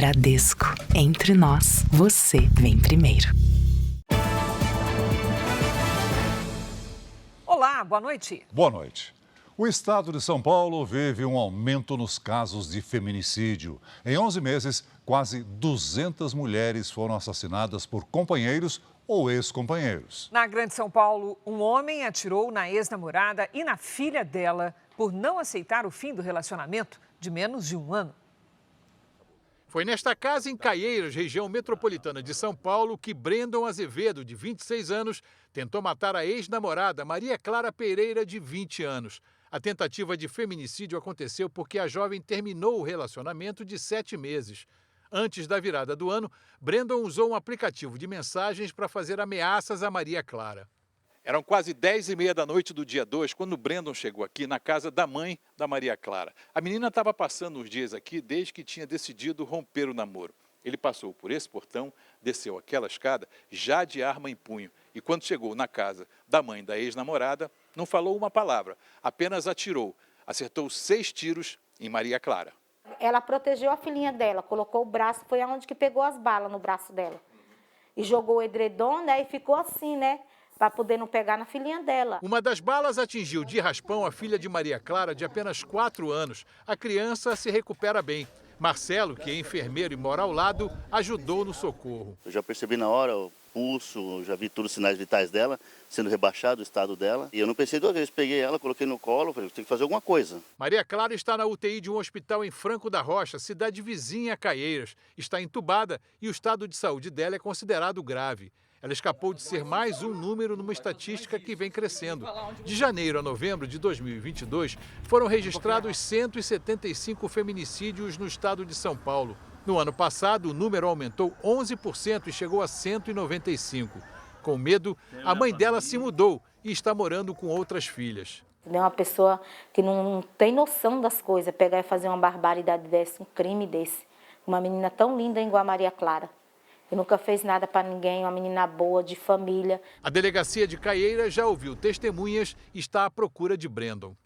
Bradesco. Entre nós, você vem primeiro. Olá, boa noite. Boa noite. O estado de São Paulo vive um aumento nos casos de feminicídio. Em 11 meses, quase 200 mulheres foram assassinadas por companheiros ou ex-companheiros. Na Grande São Paulo, um homem atirou na ex-namorada e na filha dela por não aceitar o fim do relacionamento de menos de um ano. Foi nesta casa em Caieiras, região metropolitana de São Paulo, que Brendon Azevedo, de 26 anos, tentou matar a ex-namorada Maria Clara Pereira, de 20 anos. A tentativa de feminicídio aconteceu porque a jovem terminou o relacionamento de 7 meses. Antes da virada do ano, Brendon usou um aplicativo de mensagens para fazer ameaças a Maria Clara. Eram quase 10h30 da noite do dia 2, quando Brendon chegou aqui na casa da mãe da Maria Clara. A menina estava passando os dias aqui desde que tinha decidido romper o namoro. Ele passou por esse portão, desceu aquela escada, já de arma em punho. E quando chegou na casa da mãe da ex-namorada, não falou uma palavra, apenas atirou. Acertou 6 tiros em Maria Clara. Ela protegeu a filhinha dela, colocou o braço, foi aonde que pegou as balas no braço dela. E jogou o edredom, né, e ficou assim, né, para poder não pegar na filhinha dela. Uma das balas atingiu de raspão a filha de Maria Clara, de apenas 4 anos. A criança se recupera bem. Marcelo, que é enfermeiro e mora ao lado, ajudou no socorro. Eu já percebi na hora o pulso, já vi todos os sinais vitais dela, sendo rebaixado o estado dela. E eu não pensei 2 vezes, peguei ela, coloquei no colo, falei, tem que fazer alguma coisa. Maria Clara está na UTI de um hospital em Franco da Rocha, cidade vizinha a Caieiras. Está entubada e o estado de saúde dela é considerado grave. Ela escapou de ser mais um número numa estatística que vem crescendo. De janeiro a novembro de 2022, foram registrados 175 feminicídios no estado de São Paulo. No ano passado, o número aumentou 11% e chegou a 195. Com medo, a mãe dela se mudou e está morando com outras filhas. É uma pessoa que não tem noção das coisas, pegar e fazer uma barbaridade dessa, um crime desse. Uma menina tão linda igual a Maria Clara. E nunca fez nada para ninguém, uma menina boa, de família. A delegacia de Caieiras já ouviu testemunhas e está à procura de Brendon.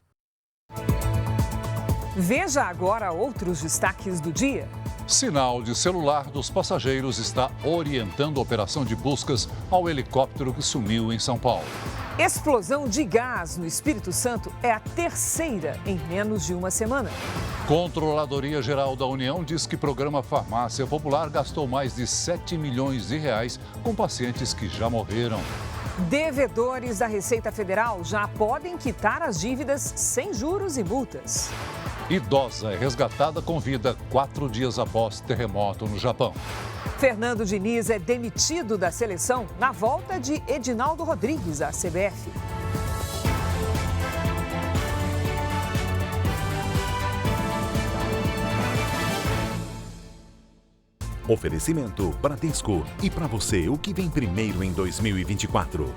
Veja agora outros destaques do dia. Sinal de celular dos passageiros está orientando a operação de buscas ao helicóptero que sumiu em São Paulo. Explosão de gás no Espírito Santo é a 3ª em menos de uma semana. Controladoria Geral da União diz que programa Farmácia Popular gastou mais de 7 milhões de reais com pacientes que já morreram. Devedores da Receita Federal já podem quitar as dívidas sem juros e multas. Idosa é resgatada com vida 4 dias após terremoto no Japão. Fernando Diniz é demitido da seleção na volta de Edinaldo Rodrigues à CBF. Oferecimento Bradesco. E para você, o que vem primeiro em 2024?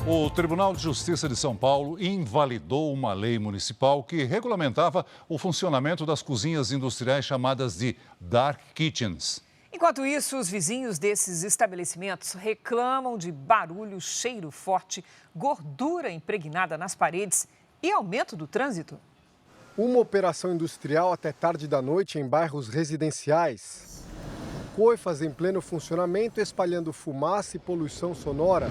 O Tribunal de Justiça de São Paulo invalidou uma lei municipal que regulamentava o funcionamento das cozinhas industriais chamadas de dark kitchens. Enquanto isso, os vizinhos desses estabelecimentos reclamam de barulho, cheiro forte, gordura impregnada nas paredes e aumento do trânsito. Uma operação industrial até tarde da noite em bairros residenciais. Coifas em pleno funcionamento, espalhando fumaça e poluição sonora.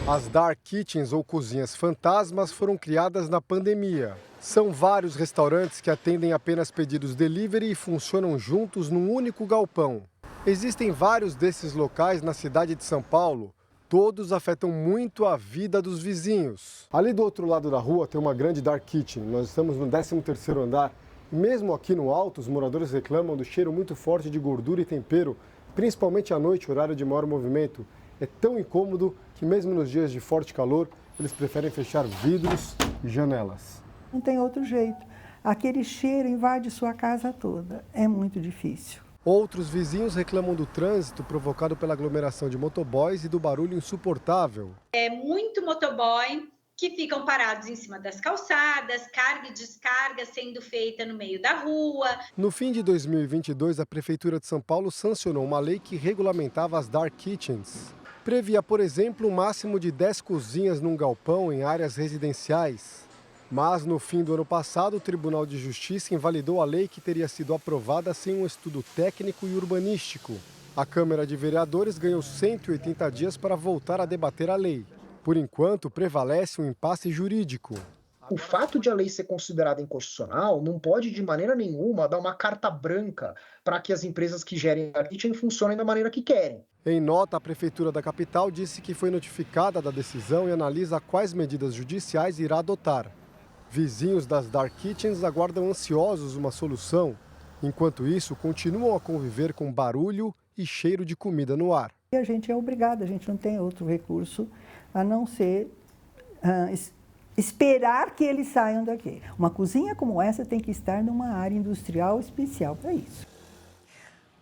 As dark kitchens ou cozinhas fantasmas foram criadas na pandemia. São vários restaurantes que atendem apenas pedidos delivery e funcionam juntos num único galpão. Existem vários desses locais na cidade de São Paulo. Todos afetam muito a vida dos vizinhos. Ali do outro lado da rua tem uma grande dark kitchen. Nós estamos no 13º andar. E mesmo aqui no alto, os moradores reclamam do cheiro muito forte de gordura e tempero, principalmente à noite, horário de maior movimento. É tão incômodo que mesmo nos dias de forte calor, eles preferem fechar vidros e janelas. Não tem outro jeito. Aquele cheiro invade sua casa toda. É muito difícil. Outros vizinhos reclamam do trânsito provocado pela aglomeração de motoboys e do barulho insuportável. É muito motoboy que ficam parados em cima das calçadas, carga e descarga sendo feita no meio da rua. No fim de 2022, a Prefeitura de São Paulo sancionou uma lei que regulamentava as dark kitchens. Previa, por exemplo, um máximo de 10 cozinhas num galpão em áreas residenciais. Mas, no fim do ano passado, o Tribunal de Justiça invalidou a lei que teria sido aprovada sem um estudo técnico e urbanístico. A Câmara de Vereadores ganhou 180 dias para voltar a debater a lei. Por enquanto, prevalece um impasse jurídico. O fato de a lei ser considerada inconstitucional não pode, de maneira nenhuma, dar uma carta branca para que as empresas que gerem a kitchen funcionem da maneira que querem. Em nota, a Prefeitura da capital disse que foi notificada da decisão e analisa quais medidas judiciais irá adotar. Vizinhos das Dark Kitchens aguardam ansiosos uma solução. Enquanto isso, continuam a conviver com barulho e cheiro de comida no ar. E a gente é obrigado, a gente não tem outro recurso a não ser esperar que eles saiam daqui. Uma cozinha como essa tem que estar numa área industrial especial para isso.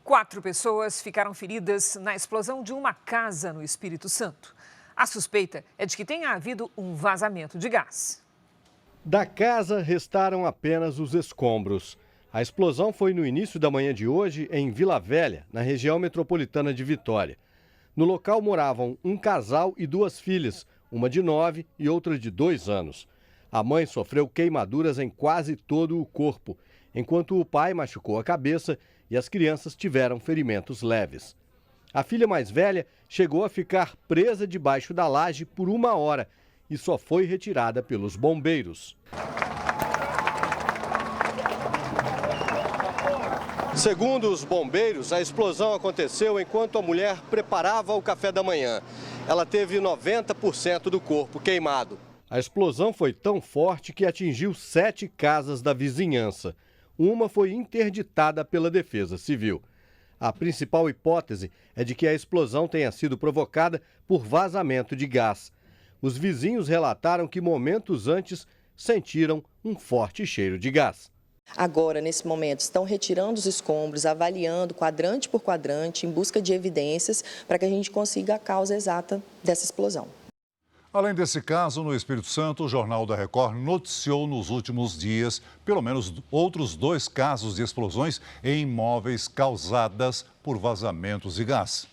4 pessoas ficaram feridas na explosão de uma casa no Espírito Santo. A suspeita é de que tenha havido um vazamento de gás. Da casa restaram apenas os escombros. A explosão foi no início da manhã de hoje em Vila Velha, na região metropolitana de Vitória. No local moravam um casal e 2 filhas, uma de 9 e outra de 2 anos. A mãe sofreu queimaduras em quase todo o corpo, enquanto o pai machucou a cabeça e as crianças tiveram ferimentos leves. A filha mais velha chegou a ficar presa debaixo da laje por 1 hora e só foi retirada pelos bombeiros. Segundo os bombeiros, a explosão aconteceu enquanto a mulher preparava o café da manhã. Ela teve 90% do corpo queimado. A explosão foi tão forte que atingiu 7 casas da vizinhança. Uma foi interditada pela Defesa Civil. A principal hipótese é de que a explosão tenha sido provocada por vazamento de gás. Os vizinhos relataram que momentos antes sentiram um forte cheiro de gás. Agora, nesse momento, estão retirando os escombros, avaliando quadrante por quadrante, em busca de evidências para que a gente consiga a causa exata dessa explosão. Além desse caso, no Espírito Santo, o Jornal da Record noticiou nos últimos dias pelo menos outros 2 casos de explosões em imóveis causadas por vazamentos de gás.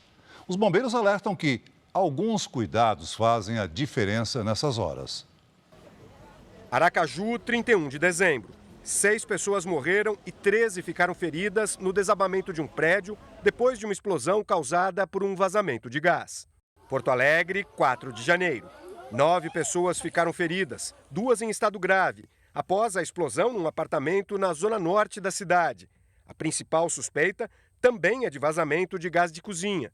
Os bombeiros alertam que alguns cuidados fazem a diferença nessas horas. Aracaju, 31 de dezembro. 6 pessoas morreram e 13 ficaram feridas no desabamento de um prédio depois de uma explosão causada por um vazamento de gás. Porto Alegre, 4 de janeiro. 9 pessoas ficaram feridas, 2 em estado grave, após a explosão num apartamento na zona norte da cidade. A principal suspeita também é de vazamento de gás de cozinha.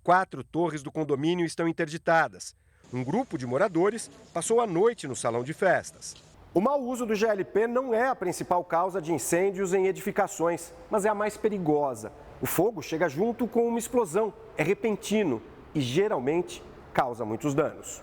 4 torres do condomínio estão interditadas. Um grupo de moradores passou a noite no salão de festas. O mau uso do GLP não é a principal causa de incêndios em edificações, mas é a mais perigosa. O fogo chega junto com uma explosão, é repentino e geralmente causa muitos danos.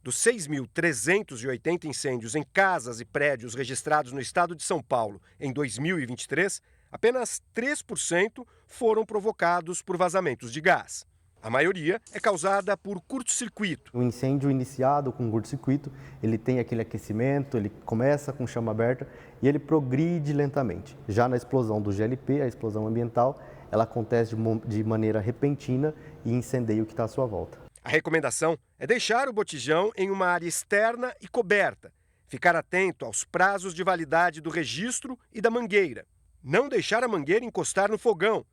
Dos 6.380 incêndios em casas e prédios registrados no estado de São Paulo em 2023, apenas 3% foram provocados por vazamentos de gás. A maioria é causada por curto-circuito. O incêndio iniciado com curto-circuito, ele tem aquele aquecimento, ele começa com chama aberta e ele progride lentamente. Já na explosão do GLP, a explosão ambiental, ela acontece de maneira repentina e incendeia o que está à sua volta. A recomendação é deixar o botijão em uma área externa e coberta. Ficar atento aos prazos de validade do registro e da mangueira. Não deixar a mangueira encostar no fogão.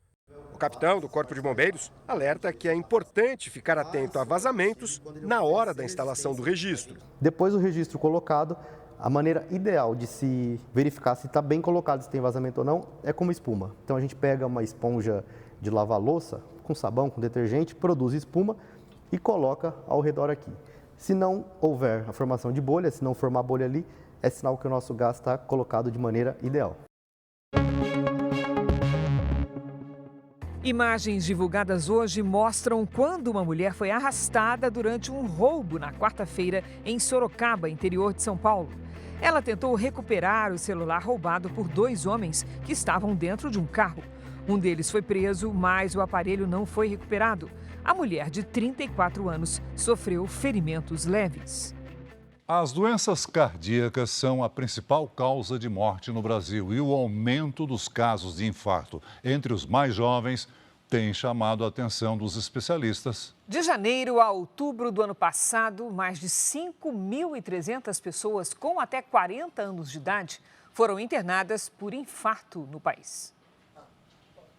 O capitão do Corpo de Bombeiros alerta que é importante ficar atento a vazamentos na hora da instalação do registro. Depois do registro colocado, a maneira ideal de se verificar se está bem colocado, se tem vazamento ou não, é como espuma. Então a gente pega uma esponja de lavar louça, com sabão, com detergente, produz espuma e coloca ao redor aqui. Se não houver a formação de bolha, se não formar bolha ali, é sinal que o nosso gás está colocado de maneira ideal. Imagens divulgadas hoje mostram quando uma mulher foi arrastada durante um roubo na quarta-feira em Sorocaba, interior de São Paulo. Ela tentou recuperar o celular roubado por 2 homens que estavam dentro de um carro. Um deles foi preso, mas o aparelho não foi recuperado. A mulher, de 34 anos, sofreu ferimentos leves. As doenças cardíacas são a principal causa de morte no Brasil e o aumento dos casos de infarto entre os mais jovens tem chamado a atenção dos especialistas. De janeiro a outubro do ano passado, mais de 5.300 pessoas com até 40 anos de idade foram internadas por infarto no país.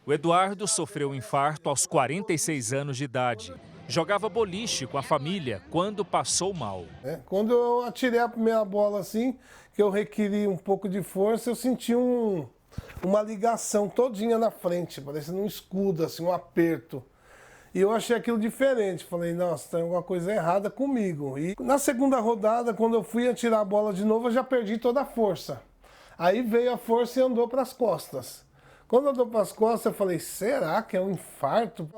O Eduardo sofreu um infarto aos 46 anos de idade. Jogava boliche com a família quando passou mal. Quando eu atirei a primeira bola assim, que eu requeri um pouco de força, eu senti uma ligação todinha na frente, parecendo um escudo, assim, um aperto. E eu achei aquilo diferente. Falei, nossa, tem alguma coisa errada comigo. E na segunda rodada, quando eu fui atirar a bola de novo, eu já perdi toda a força. Aí veio a força e andou para as costas. Quando andou para as costas, eu falei, será que é um infarto?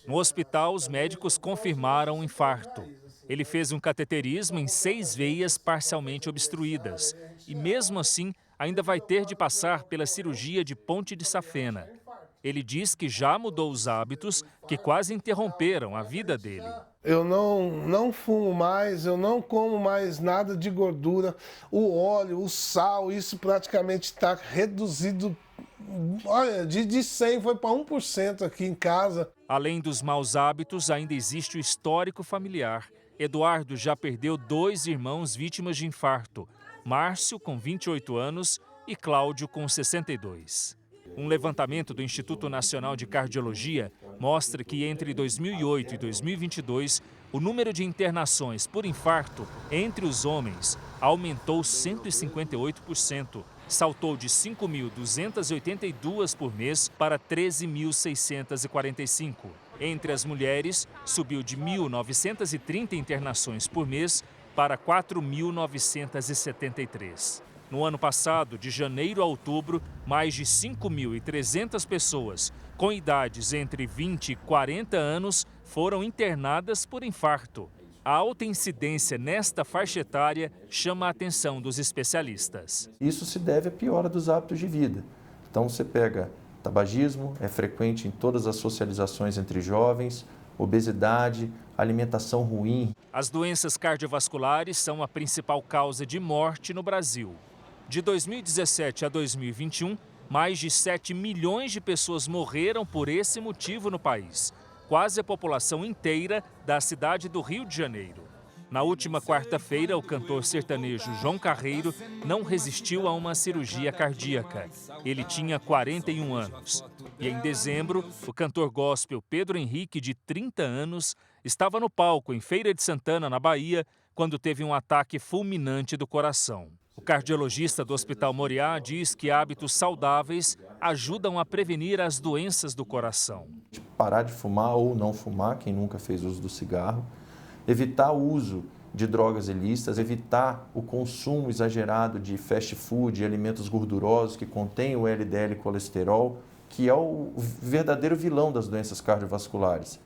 No hospital, os médicos confirmaram o infarto. Ele fez um cateterismo em 6 veias parcialmente obstruídas. E mesmo assim, ainda vai ter de passar pela cirurgia de ponte de safena. Ele diz que já mudou os hábitos que quase interromperam a vida dele. Eu não fumo mais, eu não como mais nada de gordura. O óleo, o sal, isso praticamente está reduzido. Olha, de 100 foi para 1% aqui em casa. Além dos maus hábitos, ainda existe o histórico familiar. Eduardo já perdeu 2 irmãos vítimas de infarto. Márcio, com 28 anos, e Cláudio, com 62. Um levantamento do Instituto Nacional de Cardiologia mostra que entre 2008 e 2022, o número de internações por infarto entre os homens aumentou 158%. Saltou de 5.282 por mês para 13.645. Entre as mulheres, subiu de 1.930 internações por mês para 4.973. No ano passado, de janeiro a outubro, mais de 5.300 pessoas com idades entre 20 e 40 anos foram internadas por infarto. A alta incidência nesta faixa etária chama a atenção dos especialistas. Isso se deve à piora dos hábitos de vida. Então você pega tabagismo, é frequente em todas as socializações entre jovens, obesidade, alimentação ruim. As doenças cardiovasculares são a principal causa de morte no Brasil. De 2017 a 2021, mais de 7 milhões de pessoas morreram por esse motivo no país. Quase a população inteira da cidade do Rio de Janeiro. Na última quarta-feira, o cantor sertanejo João Carreiro não resistiu a uma cirurgia cardíaca. Ele tinha 41 anos. E em dezembro, o cantor gospel Pedro Henrique, de 30 anos, estava no palco em Feira de Santana, na Bahia, quando teve um ataque fulminante do coração. O cardiologista do Hospital Moriá diz que hábitos saudáveis ajudam a prevenir as doenças do coração. Parar de fumar ou não fumar, quem nunca fez uso do cigarro. Evitar o uso de drogas ilícitas, evitar o consumo exagerado de fast food e alimentos gordurosos que contêm o LDL colesterol, que é o verdadeiro vilão das doenças cardiovasculares.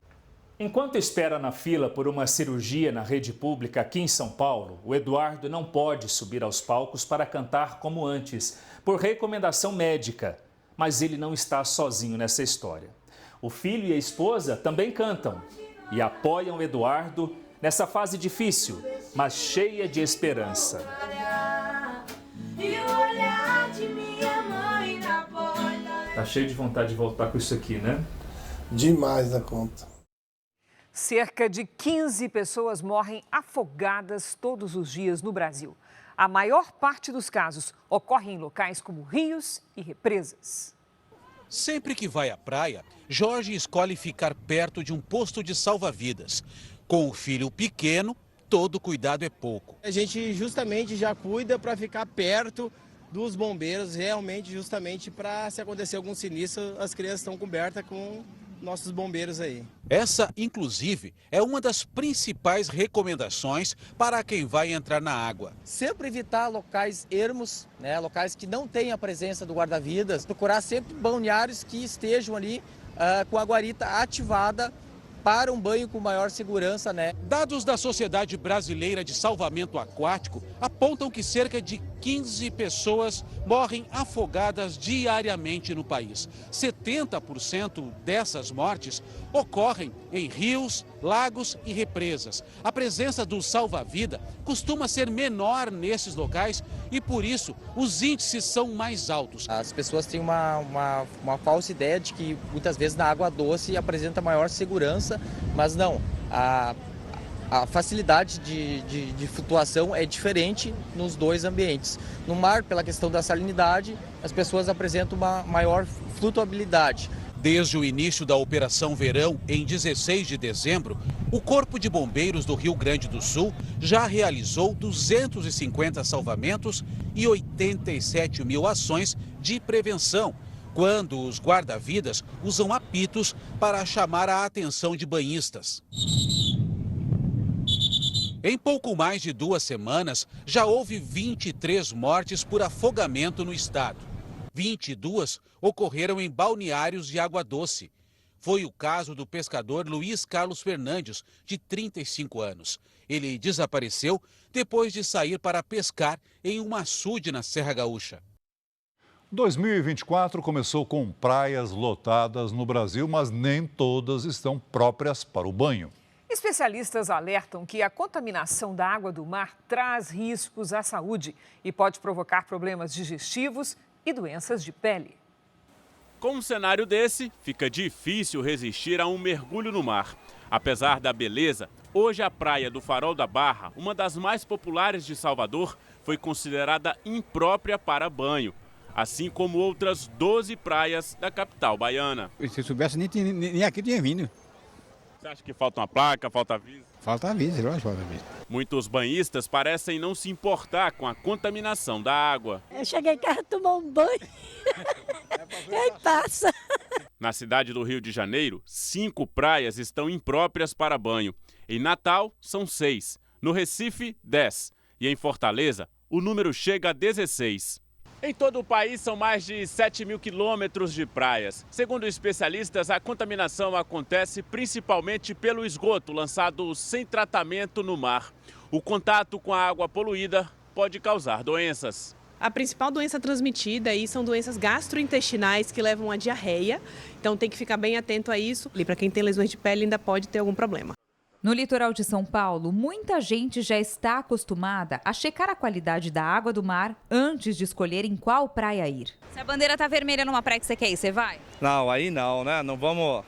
Enquanto espera na fila por uma cirurgia na rede pública aqui em São Paulo, o Eduardo não pode subir aos palcos para cantar como antes, por recomendação médica. Mas ele não está sozinho nessa história. O filho e a esposa também cantam e apoiam o Eduardo nessa fase difícil, mas cheia de esperança. Tá cheio de vontade de voltar com isso aqui, né? Demais da conta. Cerca de 15 pessoas morrem afogadas todos os dias no Brasil. A maior parte dos casos ocorre em locais como rios e represas. Sempre que vai à praia, Jorge escolhe ficar perto de um posto de salva-vidas. Com o filho pequeno, todo cuidado é pouco. A gente justamente já cuida para ficar perto dos bombeiros, realmente justamente para se acontecer algum sinistro, as crianças estão cobertas com nossos bombeiros aí. Essa, inclusive, é uma das principais recomendações para quem vai entrar na água. Sempre evitar locais ermos, locais que não tenham a presença do guarda-vidas. Procurar sempre balneários que estejam ali com a guarita ativada para um banho com maior segurança, Dados da Sociedade Brasileira de Salvamento Aquático apontam que cerca de 15 pessoas morrem afogadas diariamente no país. 70% dessas mortes ocorrem em rios, lagos e represas. A presença do salva-vida costuma ser menor nesses locais e, por isso, os índices são mais altos. As pessoas têm uma falsa ideia de que muitas vezes na água doce apresenta maior segurança, mas não. A facilidade de flutuação é diferente nos dois ambientes. No mar, pela questão da salinidade, as pessoas apresentam uma maior flutuabilidade. Desde o início da Operação Verão, em 16 de dezembro, o Corpo de Bombeiros do Rio Grande do Sul já realizou 250 salvamentos e 87 mil ações de prevenção, quando os guarda-vidas usam apitos para chamar a atenção de banhistas. Em pouco mais de 2 semanas, já houve 23 mortes por afogamento no estado. 22 ocorreram em balneários de água doce. Foi o caso do pescador Luiz Carlos Fernandes, de 35 anos. Ele desapareceu depois de sair para pescar em um açude na Serra Gaúcha. 2024 começou com praias lotadas no Brasil, mas nem todas estão próprias para o banho. Especialistas alertam que a contaminação da água do mar traz riscos à saúde e pode provocar problemas digestivos e doenças de pele. Com um cenário desse, fica difícil resistir a um mergulho no mar. Apesar da beleza, hoje a praia do Farol da Barra, uma das mais populares de Salvador, foi considerada imprópria para banho, assim como outras 12 praias da capital baiana. Se soubesse, nem aqui tinha vindo. Você acha que falta uma placa, falta aviso? Falta aviso, lógico, falta aviso. Muitos banhistas parecem não se importar com a contaminação da água. Eu cheguei em casa, tomar um banho, aí passa. Na cidade do Rio de Janeiro, 5 praias estão impróprias para banho. Em Natal, são 6. No Recife, 10. E em Fortaleza, o número chega a 16. Em todo o país, são mais de 7 mil quilômetros de praias. Segundo especialistas, a contaminação acontece principalmente pelo esgoto lançado sem tratamento no mar. O contato com a água poluída pode causar doenças. A principal doença transmitida aí são doenças gastrointestinais que levam à diarreia. Então tem que ficar bem atento a isso. E para quem tem lesões de pele ainda pode ter algum problema. No litoral de São Paulo, muita gente já está acostumada a checar a qualidade da água do mar antes de escolher em qual praia ir. Se a bandeira tá vermelha numa praia que você quer ir, você vai? Não, aí não, né? Não vamos,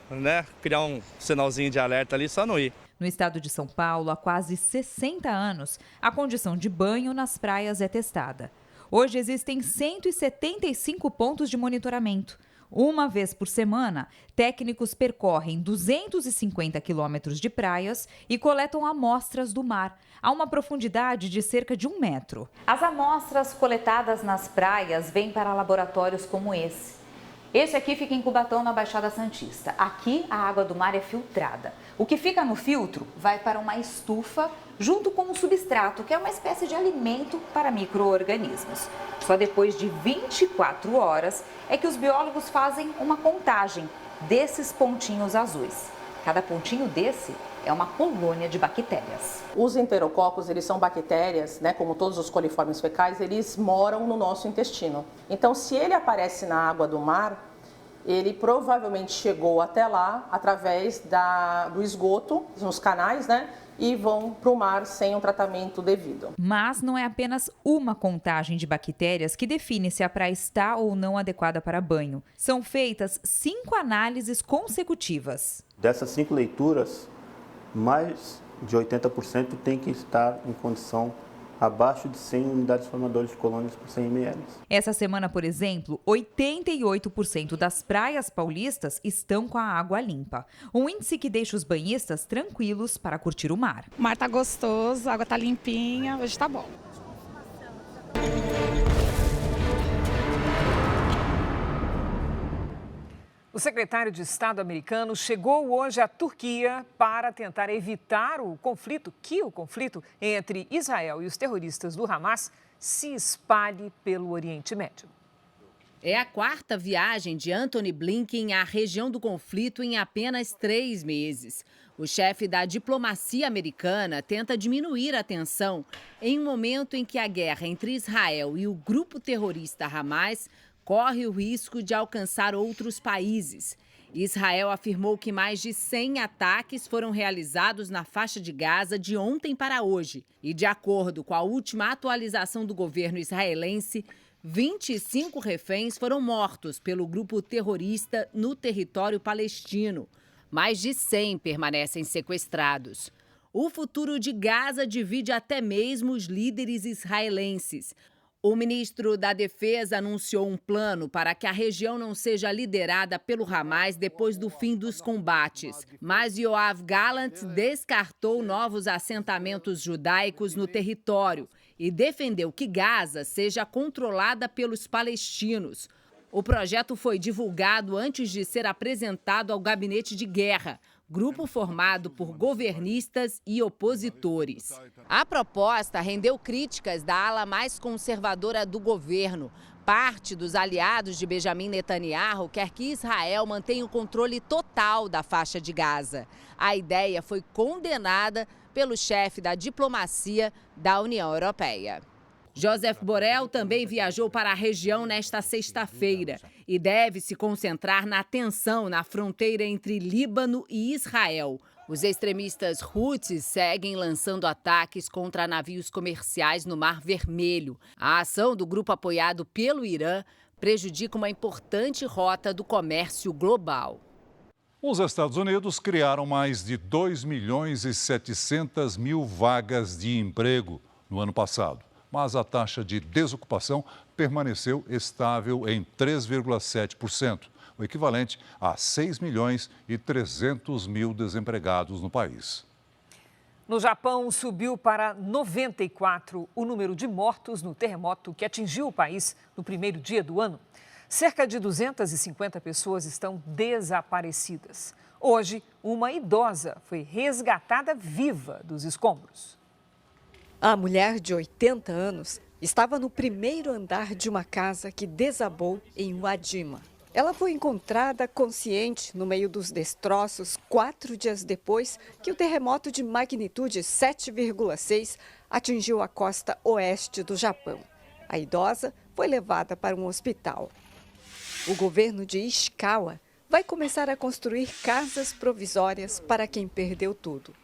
criar um sinalzinho de alerta ali, só não ir. No estado de São Paulo, há quase 60 anos, a condição de banho nas praias é testada. Hoje existem 175 pontos de monitoramento. Uma vez por semana, técnicos percorrem 250 quilômetros de praias e coletam amostras do mar, a uma profundidade de cerca de 1 metro. As amostras coletadas nas praias vêm para laboratórios como esse. Esse aqui fica em Cubatão, na Baixada Santista. Aqui, a água do mar é filtrada. O que fica no filtro vai para uma estufa junto com um substrato, que é uma espécie de alimento para micro-organismos. Só depois de 24 horas é que os biólogos fazem uma contagem desses pontinhos azuis. Cada pontinho desse é uma colônia de bactérias. Os enterococos, eles são bactérias, como todos os coliformes fecais, eles moram no nosso intestino. Então, se ele aparece na água do mar, ele provavelmente chegou até lá através do esgoto, nos canais, e vão para o mar sem um tratamento devido. Mas não é apenas uma contagem de bactérias que define se a praia está ou não adequada para banho. São feitas 5 análises consecutivas. Dessas 5 leituras, mais de 80% tem que estar em condição abaixo de 100 unidades formadoras de colônias por 100 ml. Essa semana, por exemplo, 88% das praias paulistas estão com a água limpa. Um índice que deixa os banhistas tranquilos para curtir o mar. O mar tá gostoso, a água tá limpinha, hoje tá bom. O secretário de Estado americano chegou hoje à Turquia para tentar evitar o conflito entre Israel e os terroristas do Hamas se espalhe pelo Oriente Médio. É a quarta viagem de Antony Blinken à região do conflito em apenas 3 meses. O chefe da diplomacia americana tenta diminuir a tensão em um momento em que a guerra entre Israel e o grupo terrorista Hamas corre o risco de alcançar outros países. Israel afirmou que mais de 100 ataques foram realizados na faixa de Gaza de ontem para hoje. E, de acordo com a última atualização do governo israelense, 25 reféns foram mortos pelo grupo terrorista no território palestino. Mais de 100 permanecem sequestrados. O futuro de Gaza divide até mesmo os líderes israelenses. O ministro da Defesa anunciou um plano para que a região não seja liderada pelo Hamas depois do fim dos combates. Mas Yoav Gallant descartou novos assentamentos judaicos no território e defendeu que Gaza seja controlada pelos palestinos. O projeto foi divulgado antes de ser apresentado ao Gabinete de Guerra, grupo formado por governistas e opositores. A proposta rendeu críticas da ala mais conservadora do governo. Parte dos aliados de Benjamin Netanyahu quer que Israel mantenha o controle total da faixa de Gaza. A ideia foi condenada pelo chefe da diplomacia da União Europeia. Joseph Borrell também viajou para a região nesta sexta-feira e deve se concentrar na tensão na fronteira entre Líbano e Israel. Os extremistas Houthis seguem lançando ataques contra navios comerciais no Mar Vermelho. A ação do grupo apoiado pelo Irã prejudica uma importante rota do comércio global. Os Estados Unidos criaram mais de 2.700.000 vagas de emprego no ano passado. Mas a taxa de desocupação permaneceu estável em 3,7%, o equivalente a 6.300.000 desempregados no país. No Japão, subiu para 94 o número de mortos no terremoto que atingiu o país no primeiro dia do ano. Cerca de 250 pessoas estão desaparecidas. Hoje, uma idosa foi resgatada viva dos escombros. A mulher de 80 anos estava no primeiro andar de uma casa que desabou em Uadima. Ela foi encontrada consciente no meio dos destroços 4 dias depois que o terremoto de magnitude 7,6 atingiu a costa oeste do Japão. A idosa foi levada para um hospital. O governo de Ishikawa vai começar a construir casas provisórias para quem perdeu tudo.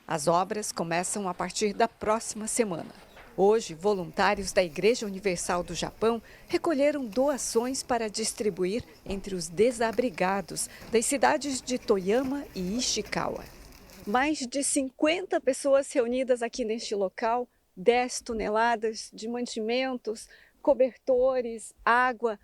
As obras começam a partir da próxima semana. Hoje, voluntários da Igreja Universal do Japão recolheram doações para distribuir entre os desabrigados das cidades de Toyama e Ishikawa. Mais de 50 pessoas reunidas aqui neste local, 10 toneladas de mantimentos, cobertores, água,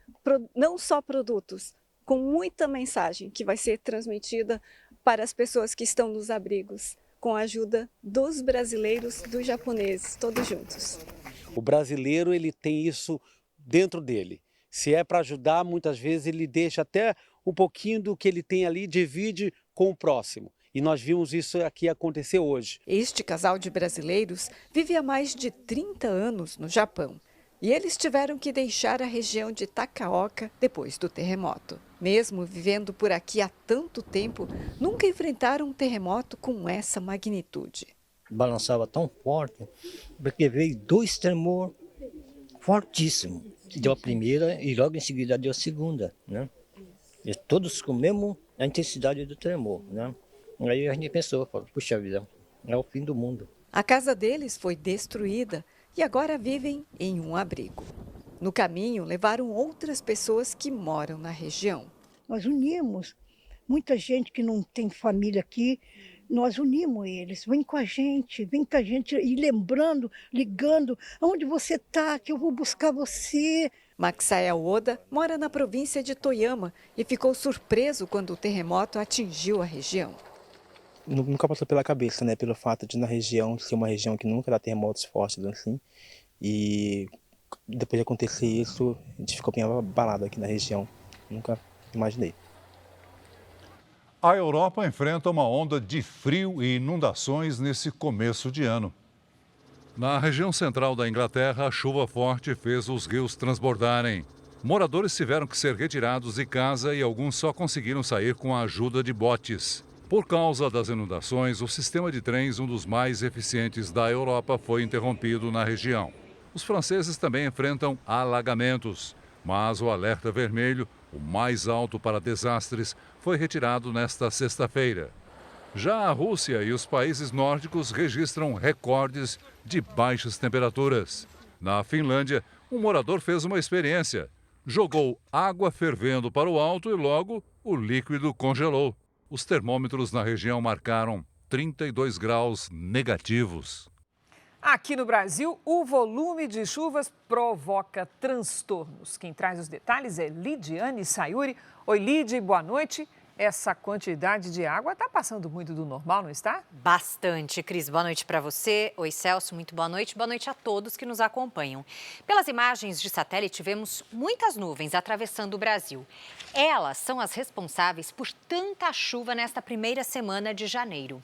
não só produtos, com muita mensagem que vai ser transmitida para as pessoas que estão nos abrigos, com a ajuda dos brasileiros, dos japoneses, todos juntos. O brasileiro, ele tem isso dentro dele. Se é para ajudar, muitas vezes ele deixa até um pouquinho do que ele tem ali, divide com o próximo. E nós vimos isso aqui acontecer hoje. Este casal de brasileiros vive há mais de 30 anos no Japão. E eles tiveram que deixar a região de Takaoka depois do terremoto. Mesmo vivendo por aqui há tanto tempo, nunca enfrentaram um terremoto com essa magnitude. Balançava tão forte, porque veio 2 tremores fortíssimos. Deu a primeira e logo em seguida deu a segunda, né? E todos com a mesma intensidade do tremor, né? Aí a gente pensou, falou, puxa vida, é o fim do mundo. A casa deles foi destruída e agora vivem em um abrigo. No caminho, levaram outras pessoas que moram na região. Nós unimos muita gente que não tem família aqui, nós unimos eles. Vem com a gente e lembrando, ligando, onde você está, que eu vou buscar você. Maxael Oda mora na província de Toyama e ficou surpreso quando o terremoto atingiu a região. Nunca passou pela cabeça, né, pelo fato de na região ser uma região que nunca dá terremotos fortes assim, e depois de acontecer isso, a gente ficou bem abalado aqui na região, nunca imaginei. A Europa enfrenta uma onda de frio e inundações nesse começo de ano. Na região central da Inglaterra, a chuva forte fez os rios transbordarem. Moradores tiveram que ser retirados de casa e alguns só conseguiram sair com a ajuda de botes. Por causa das inundações, o sistema de trens, um dos mais eficientes da Europa, foi interrompido na região. Os franceses também enfrentam alagamentos, mas o alerta vermelho, o mais alto para desastres, foi retirado nesta sexta-feira. Já a Rússia e os países nórdicos registram recordes de baixas temperaturas. Na Finlândia, um morador fez uma experiência. Jogou água fervendo para o alto e logo o líquido congelou. Os termômetros na região marcaram 32 graus negativos. Aqui no Brasil, o volume de chuvas provoca transtornos. Quem traz os detalhes é Lidiane Sayuri. Oi, Lidi, boa noite. Essa quantidade de água está passando muito do normal, não está? Bastante, Cris. Boa noite para você. Oi, Celso, muito boa noite. Boa noite a todos que nos acompanham. Pelas imagens de satélite, vemos muitas nuvens atravessando o Brasil. Elas são as responsáveis por tanta chuva nesta primeira semana de janeiro.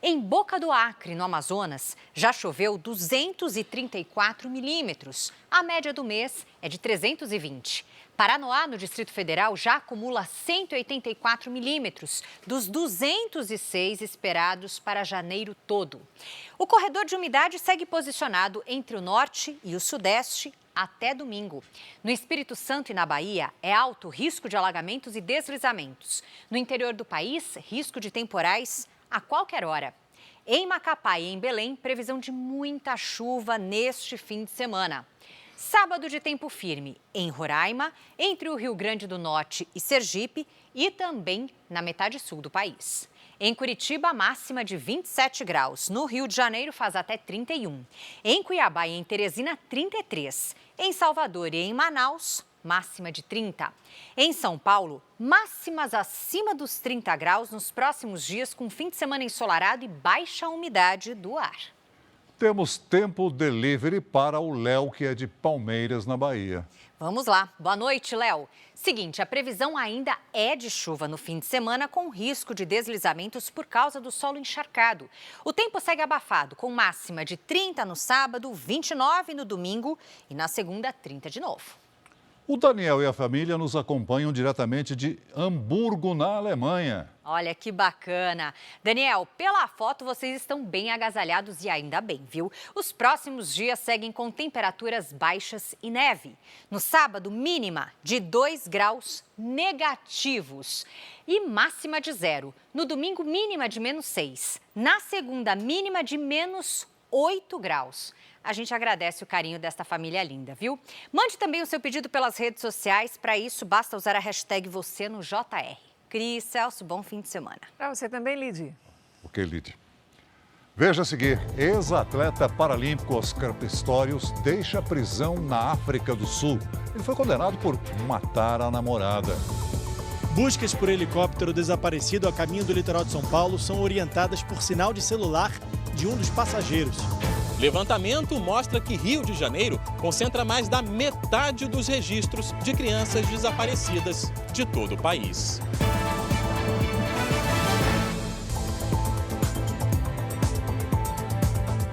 Em Boca do Acre, no Amazonas, já choveu 234 milímetros. A média do mês é de 320. Paranoá, no Distrito Federal, já acumula 184 milímetros, dos 206 esperados para janeiro todo. O corredor de umidade segue posicionado entre o norte e o sudeste até domingo. No Espírito Santo e na Bahia, é alto o risco de alagamentos e deslizamentos. No interior do país, risco de temporais a qualquer hora. Em Macapá e em Belém, previsão de muita chuva neste fim de semana. Sábado de tempo firme em Roraima, entre o Rio Grande do Norte e Sergipe e também na metade sul do país. Em Curitiba, máxima de 27 graus. No Rio de Janeiro, faz até 31. Em Cuiabá e em Teresina, 33. Em Salvador e em Manaus, máxima de 30. Em São Paulo, máximas acima dos 30 graus nos próximos dias, com fim de semana ensolarado e baixa umidade do ar. Temos tempo delivery para o Léo, que é de Palmeiras, na Bahia. Vamos lá. Boa noite, Léo. Seguinte, a previsão ainda é de chuva no fim de semana, com risco de deslizamentos por causa do solo encharcado. O tempo segue abafado, com máxima de 30 no sábado, 29 no domingo e na segunda, 30 de novo. O Daniel e a família nos acompanham diretamente de Hamburgo, na Alemanha. Olha que bacana. Daniel, pela foto vocês estão bem agasalhados e ainda bem, viu? Os próximos dias seguem com temperaturas baixas e neve. No sábado, mínima de 2 graus negativos e máxima de 0. No domingo, mínima de -6. Na segunda, mínima de -8 graus. A gente agradece o carinho desta família linda, viu? Mande também o seu pedido pelas redes sociais. Para isso, basta usar a hashtag #VocêNoJR. Cris, Celso, bom fim de semana. Para você também, Lidi. Ok, Lidi. Veja a seguir, ex-atleta paralímpico Oscar Pistorius deixa a prisão na África do Sul. Ele foi condenado por matar a namorada. Buscas por helicóptero desaparecido a caminho do litoral de São Paulo são orientadas por sinal de celular de um dos passageiros. Levantamento mostra que Rio de Janeiro concentra mais da metade dos registros de crianças desaparecidas de todo o país.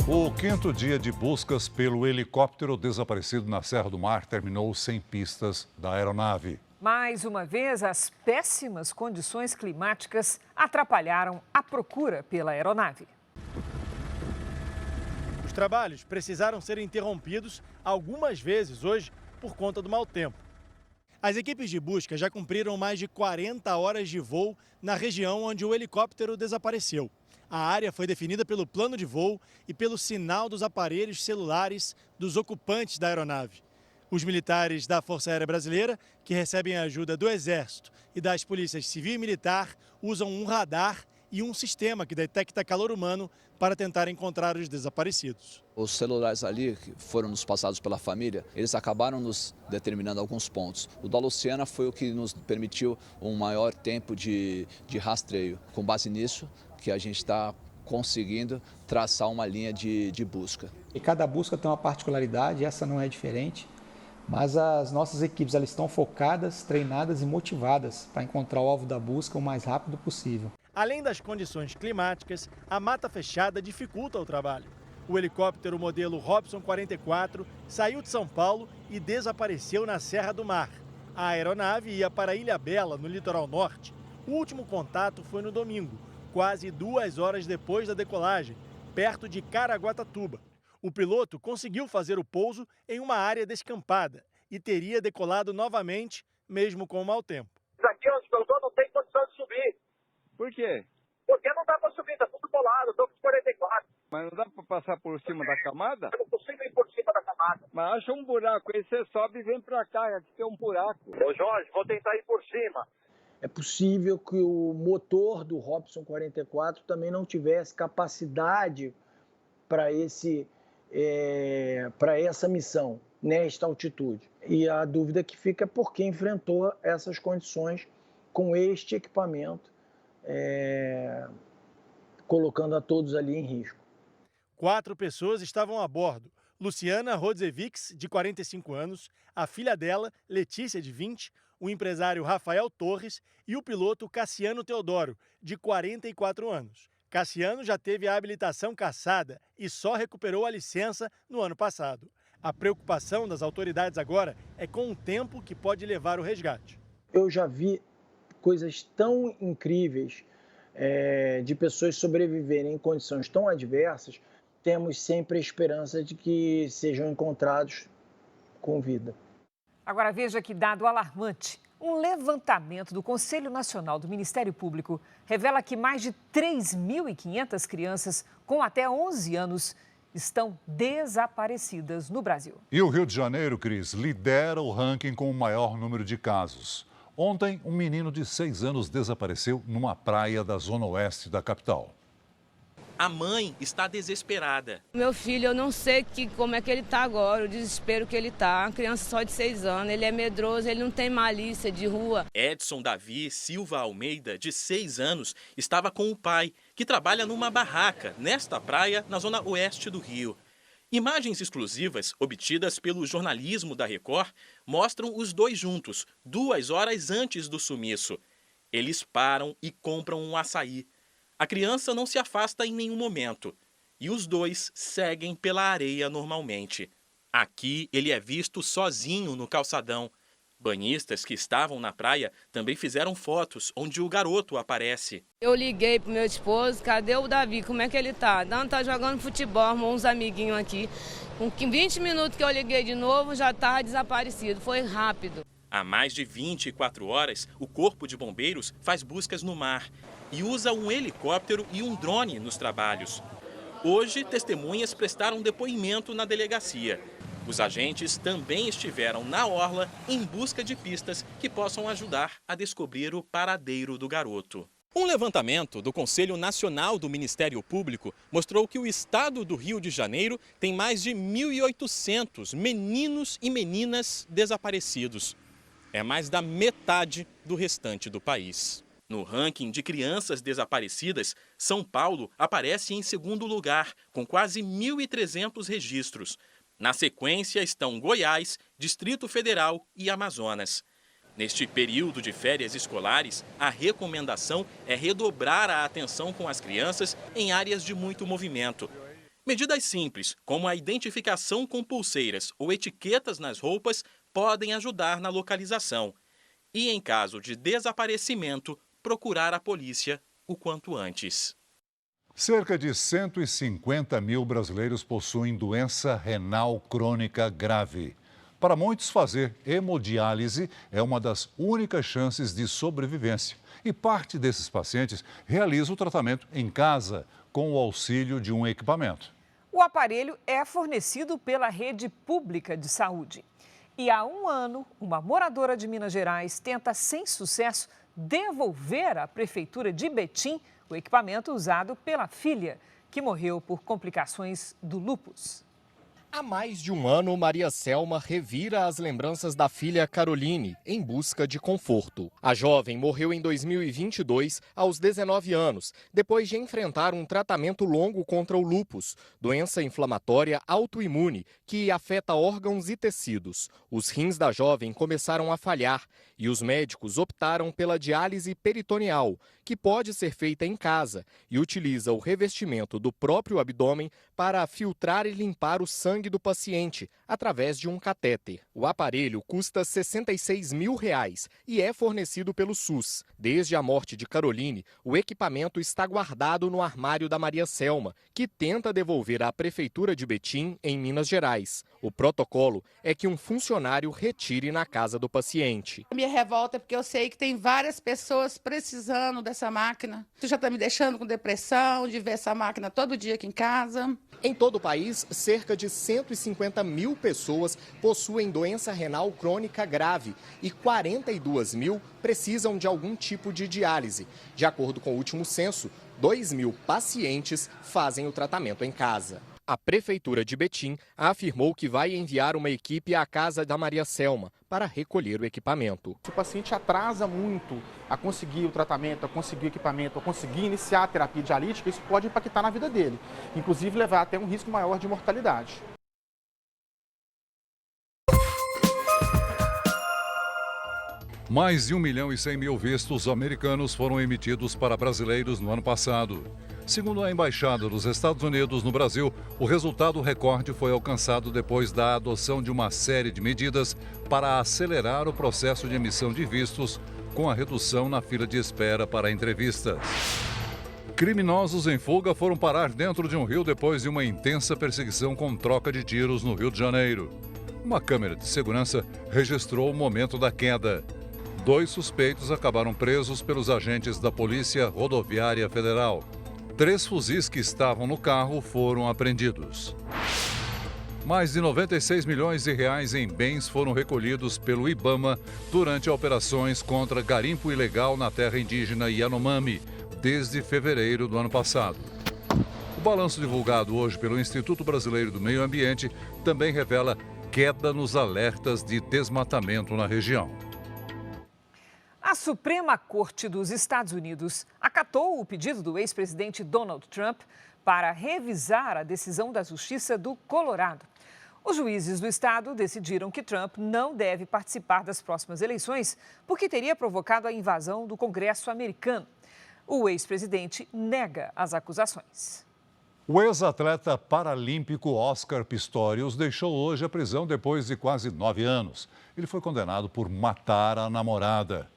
O 5º dia de buscas pelo helicóptero desaparecido na Serra do Mar terminou sem pistas da aeronave. Mais uma vez, as péssimas condições climáticas atrapalharam a procura pela aeronave. Os trabalhos precisaram ser interrompidos algumas vezes hoje por conta do mau tempo. As equipes de busca já cumpriram mais de 40 horas de voo na região onde o helicóptero desapareceu. A área foi definida pelo plano de voo e pelo sinal dos aparelhos celulares dos ocupantes da aeronave. Os militares da Força Aérea Brasileira, que recebem a ajuda do Exército e das polícias civil e militar, usam um radar e um sistema que detecta calor humano para tentar encontrar os desaparecidos. Os celulares ali que foram nos passados pela família, eles acabaram nos determinando alguns pontos. O da Luciana foi o que nos permitiu um maior tempo de rastreio. Com base nisso, que a gente está conseguindo traçar uma linha de busca. E cada busca tem uma particularidade, essa não é diferente, mas as nossas equipes elas estão focadas, treinadas e motivadas para encontrar o alvo da busca o mais rápido possível. Além das condições climáticas, a mata fechada dificulta o trabalho. O helicóptero modelo Robson 44 saiu de São Paulo e desapareceu na Serra do Mar. A aeronave ia para Ilhabela, no litoral norte. O último contato foi no domingo, quase 2 horas depois da decolagem, perto de Caraguatatuba. O piloto conseguiu fazer o pouso em uma área descampada e teria decolado novamente, mesmo com o mau tempo. Aqui onde eu estou não tem condição de subir. Por quê? Porque não dá para subir, está tudo colado, estou com 44. Mas não dá para passar por cima da camada? Eu não consigo ir por cima da camada. Mas acha um buraco, aí você sobe e vem para cá, aqui tem um buraco. Ô Jorge, vou tentar ir por cima. É possível que o motor do Robson 44 também não tivesse capacidade para essa missão, nesta altitude. E a dúvida que fica é por que enfrentou essas condições com este equipamento, colocando a todos ali em risco. 4 pessoas estavam a bordo. Luciana Rodzevics, de 45 anos, a filha dela, Letícia, de 20, o empresário Rafael Torres e o piloto Cassiano Teodoro, de 44 anos. Cassiano já teve a habilitação cassada e só recuperou a licença no ano passado. A preocupação das autoridades agora é com o tempo que pode levar o resgate. Eu já vi coisas tão incríveis de pessoas sobreviverem em condições tão adversas. Temos sempre a esperança de que sejam encontrados com vida. Agora veja que dado alarmante. Um levantamento do Conselho Nacional do Ministério Público revela que mais de 3.500 crianças com até 11 anos estão desaparecidas no Brasil. E o Rio de Janeiro, Cris, lidera o ranking com o maior número de casos. Ontem, um menino de 6 anos desapareceu numa praia da zona oeste da capital. A mãe está desesperada. Meu filho, eu não sei como é que ele está agora, o desespero que ele está. Uma criança só de 6 anos, ele é medroso, ele não tem malícia de rua. Edson Davi Silva Almeida, de 6 anos, estava com o pai, que trabalha numa barraca nesta praia, na zona oeste do Rio. Imagens exclusivas obtidas pelo jornalismo da Record mostram os dois juntos, 2 horas antes do sumiço. Eles param e compram um açaí. A criança não se afasta em nenhum momento e os dois seguem pela areia normalmente. Aqui ele é visto sozinho no calçadão. Banhistas que estavam na praia também fizeram fotos onde o garoto aparece. Eu liguei pro meu esposo, cadê o Davi, como é que ele tá? Não, tá jogando futebol, armou uns amiguinhos aqui. Com 20 minutos que eu liguei de novo, já tá desaparecido, foi rápido. Há mais de 24 horas, o Corpo de Bombeiros faz buscas no mar e usa um helicóptero e um drone nos trabalhos. Hoje, testemunhas prestaram depoimento na delegacia. Os agentes também estiveram na orla em busca de pistas que possam ajudar a descobrir o paradeiro do garoto. Um levantamento do Conselho Nacional do Ministério Público mostrou que o estado do Rio de Janeiro tem mais de 1.800 meninos e meninas desaparecidos. É mais da metade do restante do país. No ranking de crianças desaparecidas, São Paulo aparece em segundo lugar, com quase 1.300 registros. Na sequência estão Goiás, Distrito Federal e Amazonas. Neste período de férias escolares, a recomendação é redobrar a atenção com as crianças em áreas de muito movimento. Medidas simples, como a identificação com pulseiras ou etiquetas nas roupas, podem ajudar na localização. E, em caso de desaparecimento, procurar a polícia o quanto antes. Cerca de 150 mil brasileiros possuem doença renal crônica grave. Para muitos, fazer hemodiálise é uma das únicas chances de sobrevivência. E parte desses pacientes realiza o tratamento em casa, com o auxílio de um equipamento. O aparelho é fornecido pela rede pública de saúde. E há um ano, uma moradora de Minas Gerais tenta, sem sucesso, devolver à Prefeitura de Betim o equipamento usado pela filha, que morreu por complicações do lúpus. Há mais de um ano, Maria Selma revira as lembranças da filha Caroline em busca de conforto. A jovem morreu em 2022, aos 19 anos, depois de enfrentar um tratamento longo contra o lúpus, doença inflamatória autoimune que afeta órgãos e tecidos. Os rins da jovem começaram a falhar e os médicos optaram pela diálise peritoneal, que pode ser feita em casa e utiliza o revestimento do próprio abdômen para filtrar e limpar o sangue do paciente através de um catéter. O aparelho custa R$ 66 mil e é fornecido pelo SUS. Desde a morte de Caroline, o equipamento está guardado no armário da Maria Selma, que tenta devolver à Prefeitura de Betim, em Minas Gerais. O protocolo é que um funcionário retire na casa do paciente. Minha revolta é porque eu sei que tem várias pessoas precisando dessa máquina. Isso já está me deixando com depressão de ver essa máquina todo dia aqui em casa. Em todo o país, cerca de 150 mil pessoas possuem doença renal crônica grave e 42 mil precisam de algum tipo de diálise. De acordo com o último censo, 2.000 pacientes fazem o tratamento em casa. A Prefeitura de Betim afirmou que vai enviar uma equipe à casa da Maria Selma para recolher o equipamento. Se o paciente atrasa muito a conseguir o tratamento, a conseguir o equipamento, a conseguir iniciar a terapia dialítica, isso pode impactar na vida dele, inclusive levar até um risco maior de mortalidade. Mais de 1.100.000 vistos americanos foram emitidos para brasileiros no ano passado. Segundo a Embaixada dos Estados Unidos no Brasil, o resultado recorde foi alcançado depois da adoção de uma série de medidas para acelerar o processo de emissão de vistos, com a redução na fila de espera para entrevistas. Criminosos em fuga foram parar dentro de um rio depois de uma intensa perseguição com troca de tiros no Rio de Janeiro. Uma câmera de segurança registrou o momento da queda. 2 suspeitos acabaram presos pelos agentes da Polícia Rodoviária Federal. 3 fuzis que estavam no carro foram apreendidos. Mais de 96 milhões de reais em bens foram recolhidos pelo IBAMA durante operações contra garimpo ilegal na terra indígena Yanomami, desde fevereiro do ano passado. O balanço divulgado hoje pelo Instituto Brasileiro do Meio Ambiente também revela queda nos alertas de desmatamento na região. A Suprema Corte dos Estados Unidos acatou o pedido do ex-presidente Donald Trump para revisar a decisão da Justiça do Colorado. Os juízes do estado decidiram que Trump não deve participar das próximas eleições porque teria provocado a invasão do Congresso americano. O ex-presidente nega as acusações. O ex-atleta paralímpico Oscar Pistorius deixou hoje a prisão depois de quase 9 anos. Ele foi condenado por matar a namorada.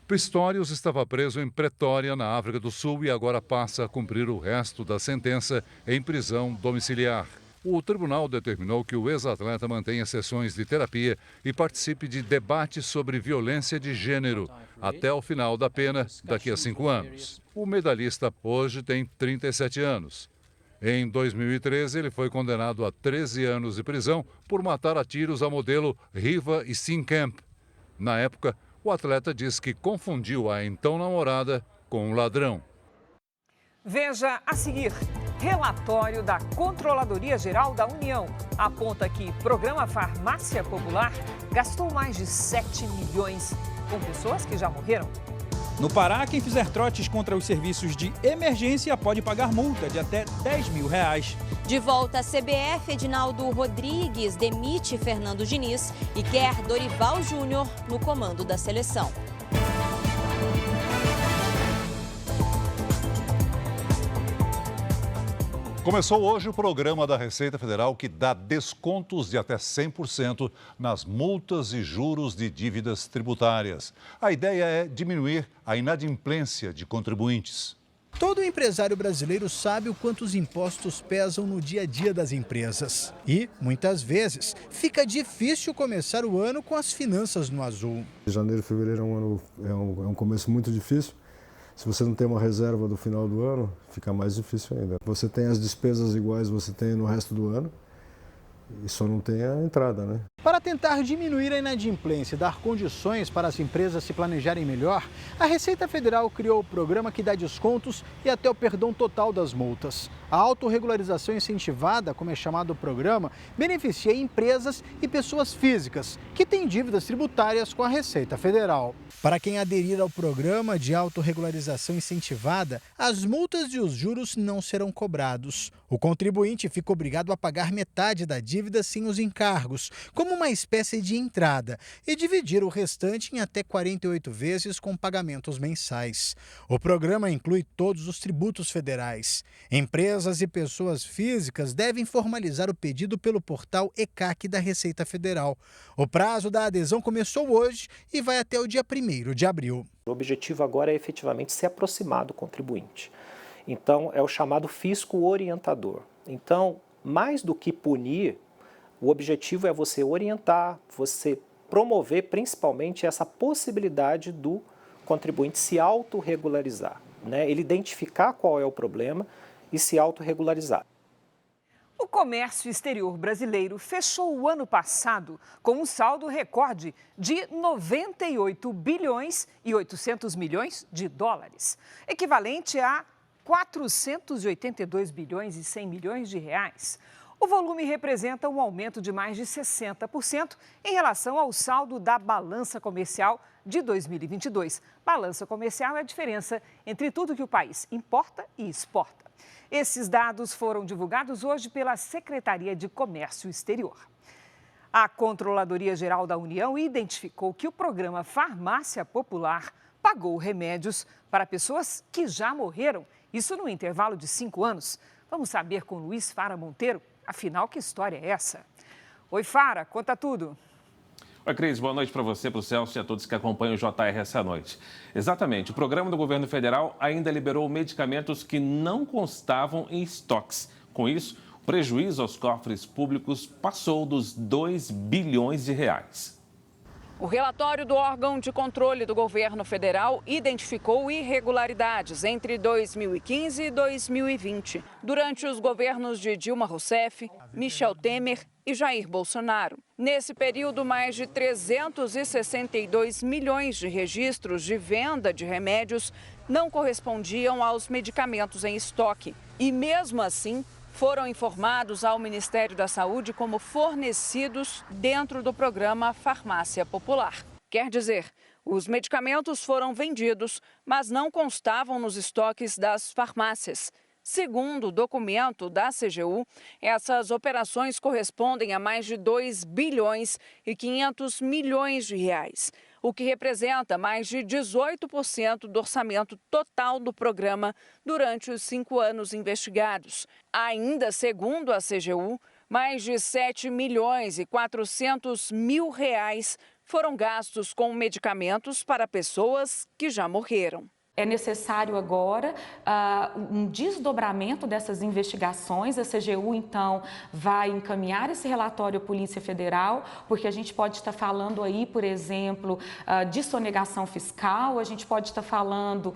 Pistorius estava preso em Pretória, na África do Sul, e agora passa a cumprir o resto da sentença em prisão domiciliar. O tribunal determinou que o ex-atleta mantenha sessões de terapia e participe de debates sobre violência de gênero até o final da pena, daqui a 5 anos. O medalhista hoje tem 37 anos. Em 2013, ele foi condenado a 13 anos de prisão por matar a tiros a modelo Riva Steenkamp. Na época, o atleta disse que confundiu a então namorada com um ladrão. Veja a seguir. Relatório da Controladoria Geral da União aponta que o programa Farmácia Popular gastou mais de 7 milhões com pessoas que já morreram. No Pará, quem fizer trotes contra os serviços de emergência pode pagar multa de até R$10 mil. De volta à CBF, Edinaldo Rodrigues demite Fernando Diniz e quer Dorival Júnior no comando da seleção. Começou hoje o programa da Receita Federal que dá descontos de até 100% nas multas e juros de dívidas tributárias. A ideia é diminuir a inadimplência de contribuintes. Todo empresário brasileiro sabe o quanto os impostos pesam no dia a dia das empresas. E, muitas vezes, fica difícil começar o ano com as finanças no azul. Janeiro e fevereiro é um começo muito difícil. Se você não tem uma reserva do final do ano, fica mais difícil ainda. Você tem as despesas iguais você tem no resto do ano e só não tem a entrada, né? Para tentar diminuir a inadimplência e dar condições para as empresas se planejarem melhor, a Receita Federal criou o programa que dá descontos e até o perdão total das multas. A autorregularização incentivada, como é chamado o programa, beneficia empresas e pessoas físicas que têm dívidas tributárias com a Receita Federal. Para quem aderir ao programa de autorregularização incentivada, as multas e os juros não serão cobrados. O contribuinte fica obrigado a pagar metade da dívida sem os encargos, como uma espécie de entrada, e dividir o restante em até 48 vezes com pagamentos mensais. O programa inclui todos os tributos federais. Empresas e pessoas físicas devem formalizar o pedido pelo portal ECAC da Receita Federal. O prazo da adesão começou hoje e vai até o dia 1º de abril. O objetivo agora é efetivamente se aproximar do contribuinte. Então, é o chamado fisco orientador. Então, mais do que punir, o objetivo é você orientar, você promover principalmente essa possibilidade do contribuinte se autorregularizar, né? Ele identificar qual é o problema e se autorregularizar. O comércio exterior brasileiro fechou o ano passado com um saldo recorde de 98 bilhões e 800 milhões de dólares, equivalente a 482 bilhões e 100 milhões de reais. O volume representa um aumento de mais de 60% em relação ao saldo da balança comercial de 2022. Balança comercial é a diferença entre tudo que o país importa e exporta. Esses dados foram divulgados hoje pela Secretaria de Comércio Exterior. A Controladoria Geral da União identificou que o programa Farmácia Popular pagou remédios para pessoas que já morreram, isso no intervalo de 5 anos. Vamos saber com Luiz Fara Monteiro, afinal, que história é essa? Oi, Fara, conta tudo. Oi, Cris, boa noite para você, para o Celso e a todos que acompanham o JR essa noite. Exatamente, o programa do governo federal ainda liberou medicamentos que não constavam em estoques. Com isso, o prejuízo aos cofres públicos passou dos 2 bilhões de reais. O relatório do órgão de controle do governo federal identificou irregularidades entre 2015 e 2020, durante os governos de Dilma Rousseff, Michel Temer e Jair Bolsonaro. Nesse período, mais de 362 milhões de registros de venda de remédios não correspondiam aos medicamentos em estoque. E mesmo assim, foram informados ao Ministério da Saúde como fornecidos dentro do programa Farmácia Popular. Quer dizer, os medicamentos foram vendidos, mas não constavam nos estoques das farmácias. Segundo o documento da CGU, essas operações correspondem a mais de 2 bilhões e 500 milhões de reais, o que representa mais de 18% do orçamento total do programa durante os 5 anos investigados. Ainda segundo a CGU, mais de 7 milhões e 400 mil reais foram gastos com medicamentos para pessoas que já morreram. É necessário agora um desdobramento dessas investigações. A CGU, então, vai encaminhar esse relatório à Polícia Federal, porque a gente pode estar falando aí, por exemplo, de sonegação fiscal, a gente pode estar falando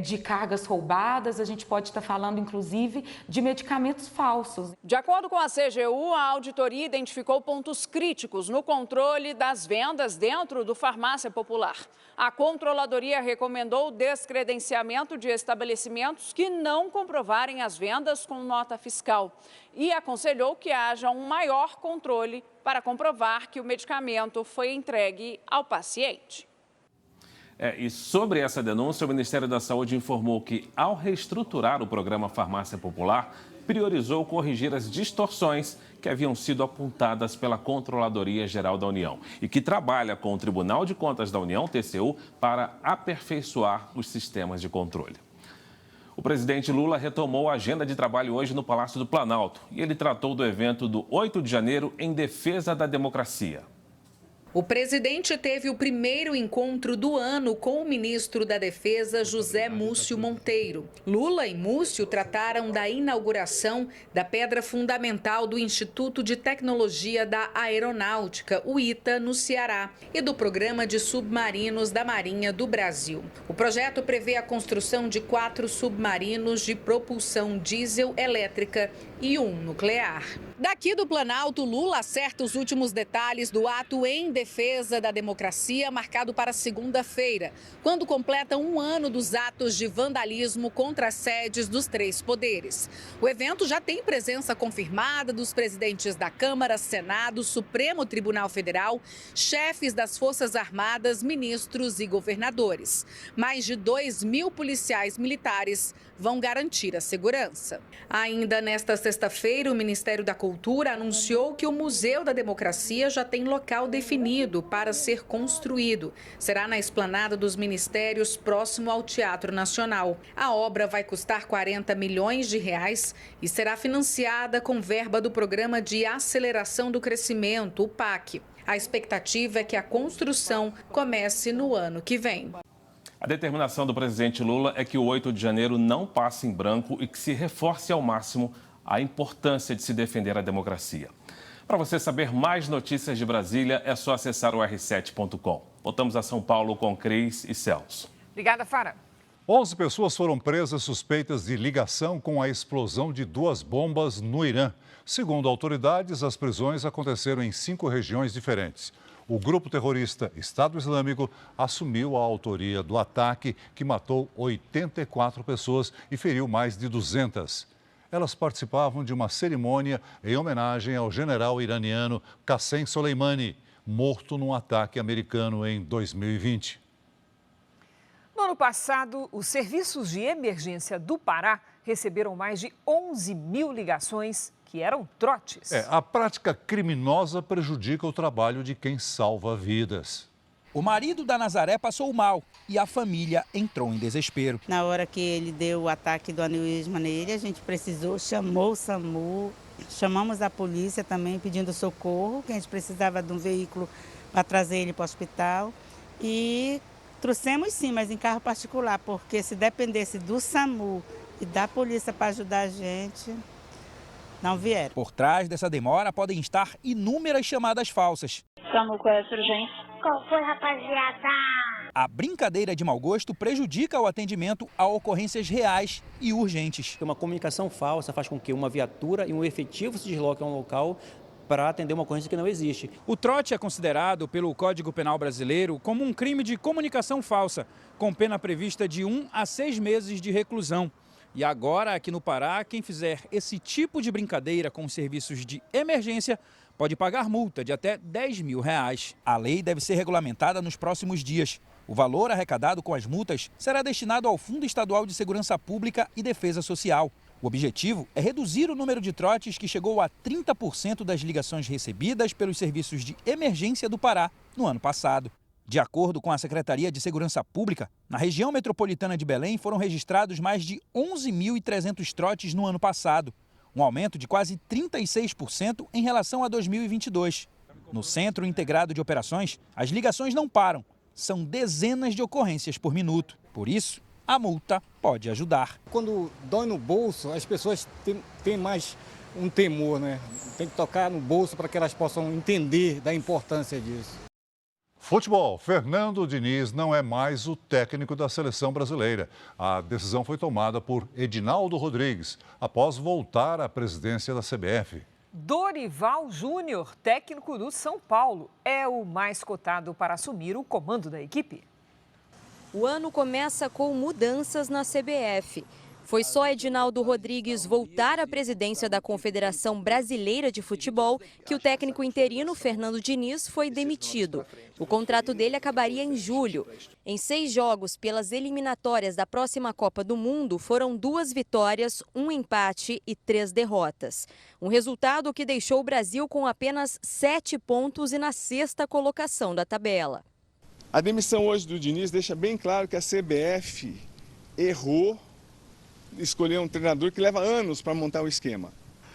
de cargas roubadas, a gente pode estar falando, inclusive, de medicamentos falsos. De acordo com a CGU, a auditoria identificou pontos críticos no controle das vendas dentro do Farmácia Popular. A Controladoria recomendou o descredenciamento de estabelecimentos que não comprovarem as vendas com nota fiscal e aconselhou que haja um maior controle para comprovar que o medicamento foi entregue ao paciente. E sobre essa denúncia, o Ministério da Saúde informou que, ao reestruturar o programa Farmácia Popular, priorizou corrigir as distorções que haviam sido apontadas pela Controladoria Geral da União e que trabalha com o Tribunal de Contas da União, TCU, para aperfeiçoar os sistemas de controle. O presidente Lula retomou a agenda de trabalho hoje no Palácio do Planalto e ele tratou do evento do 8 de janeiro em defesa da democracia. O presidente teve o primeiro encontro do ano com o ministro da Defesa, José Múcio Monteiro. Lula e Múcio trataram da inauguração da pedra fundamental do Instituto de Tecnologia da Aeronáutica, o ITA, no Ceará, e do programa de submarinos da Marinha do Brasil. O projeto prevê a construção de 4 submarinos de propulsão diesel elétrica e 1 nuclear. Daqui do Planalto, Lula acerta os últimos detalhes do ato em defesa da democracia, marcado para segunda-feira, quando completa 1 ano dos atos de vandalismo contra as sedes dos 3 poderes. O evento já tem presença confirmada dos presidentes da Câmara, Senado, Supremo Tribunal Federal, chefes das Forças Armadas, ministros e governadores. Mais de 2.000 policiais militares vão garantir a segurança. Ainda nesta sexta-feira, o Ministério da Cultura anunciou que o Museu da Democracia já tem local definido para ser construído. Será na esplanada dos ministérios, próximo ao Teatro Nacional. A obra vai custar 40 milhões de reais e será financiada com verba do Programa de Aceleração do Crescimento, o PAC. A expectativa é que a construção comece no ano que vem. A determinação do presidente Lula é que o 8 de janeiro não passe em branco e que se reforce ao máximo a importância de se defender a democracia. Para você saber mais notícias de Brasília, é só acessar o r7.com. Voltamos a São Paulo com Cris e Celso. Obrigada, Fara. 11 pessoas foram presas suspeitas de ligação com a explosão de 2 bombas no Irã. Segundo autoridades, as prisões aconteceram em 5 regiões diferentes. O grupo terrorista Estado Islâmico assumiu a autoria do ataque, que matou 84 pessoas e feriu mais de 200. Elas participavam de uma cerimônia em homenagem ao general iraniano Qassem Soleimani, morto num ataque americano em 2020. No ano passado, os serviços de emergência do Pará receberam mais de 11 mil ligações que eram trotes. A prática criminosa prejudica o trabalho de quem salva vidas. O marido da Nazaré passou mal e a família entrou em desespero. Na hora que ele deu o ataque do aneurisma nele, a gente precisou, chamou o SAMU, chamamos a polícia também pedindo socorro, que a gente precisava de um veículo para trazer ele para o hospital. E trouxemos sim, mas em carro particular, porque se dependesse do SAMU e da polícia para ajudar a gente, não vieram. Por trás dessa demora podem estar inúmeras chamadas falsas. SAMU, qual é a urgência? Qual foi, rapaziada? A brincadeira de mau gosto prejudica o atendimento a ocorrências reais e urgentes. Uma comunicação falsa faz com que uma viatura e um efetivo se desloquem a um local para atender uma ocorrência que não existe. O trote é considerado pelo Código Penal brasileiro como um crime de comunicação falsa, com pena prevista de 1 a 6 meses de reclusão. E agora, aqui no Pará, quem fizer esse tipo de brincadeira com os serviços de emergência pode pagar multa de até R$10 mil. A lei deve ser regulamentada nos próximos dias. O valor arrecadado com as multas será destinado ao Fundo Estadual de Segurança Pública e Defesa Social. O objetivo é reduzir o número de trotes que chegou a 30% das ligações recebidas pelos serviços de emergência do Pará no ano passado. De acordo com a Secretaria de Segurança Pública, na região metropolitana de Belém foram registrados mais de 11.300 trotes no ano passado, um aumento de quase 36% em relação a 2022. No Centro Integrado de Operações, as ligações não param, são dezenas de ocorrências por minuto. Por isso, a multa pode ajudar. Quando dói no bolso, as pessoas têm mais um temor, né? Tem que tocar no bolso para que elas possam entender da importância disso. Futebol. Fernando Diniz não é mais o técnico da seleção brasileira. A decisão foi tomada por Edinaldo Rodrigues, após voltar à presidência da CBF. Dorival Júnior, técnico do São Paulo, é o mais cotado para assumir o comando da equipe. O ano começa com mudanças na CBF. Foi só Edinaldo Rodrigues voltar à presidência da Confederação Brasileira de Futebol que o técnico interino Fernando Diniz foi demitido. O contrato dele acabaria em julho. Em 6 jogos pelas eliminatórias da próxima Copa do Mundo, foram 2 vitórias, 1 empate e 3 derrotas. Um resultado que deixou o Brasil com apenas 7 pontos e na 6ª colocação da tabela. A demissão hoje do Diniz deixa bem claro que a CBF errou escolher um treinador que leva anos para montar o esquema.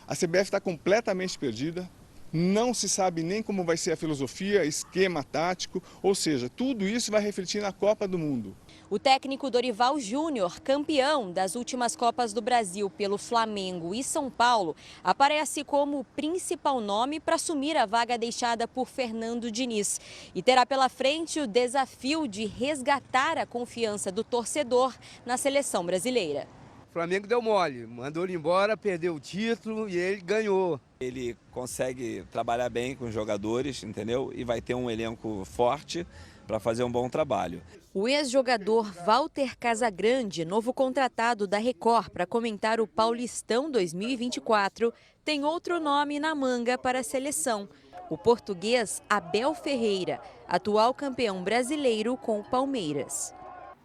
A CBF está completamente perdida, não se sabe nem como vai ser a filosofia, esquema tático, ou seja, tudo isso vai refletir na Copa do Mundo. O técnico Dorival Júnior, campeão das últimas Copas do Brasil pelo Flamengo e São Paulo, aparece como o principal nome para assumir a vaga deixada por Fernando Diniz e terá pela frente o desafio de resgatar a confiança do torcedor na seleção brasileira. O Flamengo deu mole, mandou ele embora, perdeu o título e ele ganhou. Ele consegue trabalhar bem com os jogadores, entendeu? E vai ter um elenco forte para fazer um bom trabalho. O ex-jogador Walter Casagrande, novo contratado da Record para comentar o Paulistão 2024, tem outro nome na manga para a seleção. O português Abel Ferreira, atual campeão brasileiro com o Palmeiras.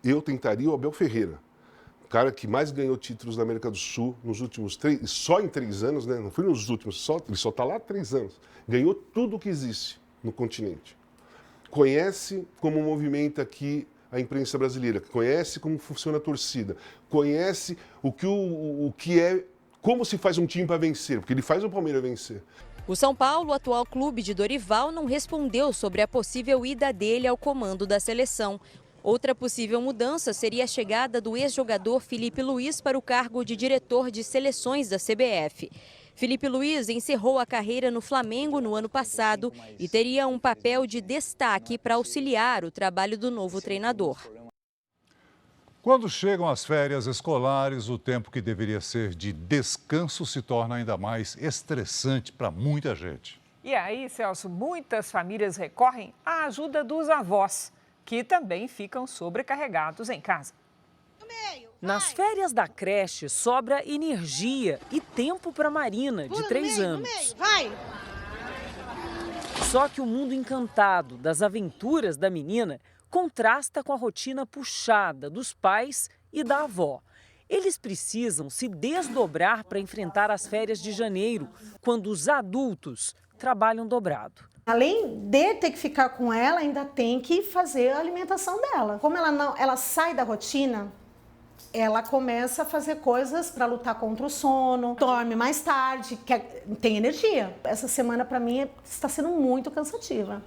Eu tentaria o Abel Ferreira, cara que mais ganhou títulos na América do Sul nos últimos 3, só em 3 anos, né? Não foi nos últimos, ele só está lá há 3 anos. Ganhou tudo o que existe no continente. Conhece como movimenta aqui a imprensa brasileira, conhece como funciona a torcida, conhece o que é, como se faz um time para vencer, porque ele faz o Palmeiras vencer. O São Paulo, atual clube de Dorival, não respondeu sobre a possível ida dele ao comando da seleção. Outra possível mudança seria a chegada do ex-jogador Felipe Luiz para o cargo de diretor de seleções da CBF. Felipe Luiz encerrou a carreira no Flamengo no ano passado e teria um papel de destaque para auxiliar o trabalho do novo treinador. Quando chegam as férias escolares, o tempo que deveria ser de descanso se torna ainda mais estressante para muita gente. E aí, Celso, muitas famílias recorrem à ajuda dos avós, que também ficam sobrecarregados em casa. Nas férias da creche, sobra energia e tempo para Marina, de 3 anos. Só que o mundo encantado das aventuras da menina contrasta com a rotina puxada dos pais e da avó. Eles precisam se desdobrar para enfrentar as férias de janeiro, quando os adultos trabalham dobrado. Além de ter que ficar com ela, ainda tem que fazer a alimentação dela. Como ela sai da rotina, ela começa a fazer coisas para lutar contra o sono, dorme mais tarde, tem energia. Essa semana, para mim, está sendo muito cansativa.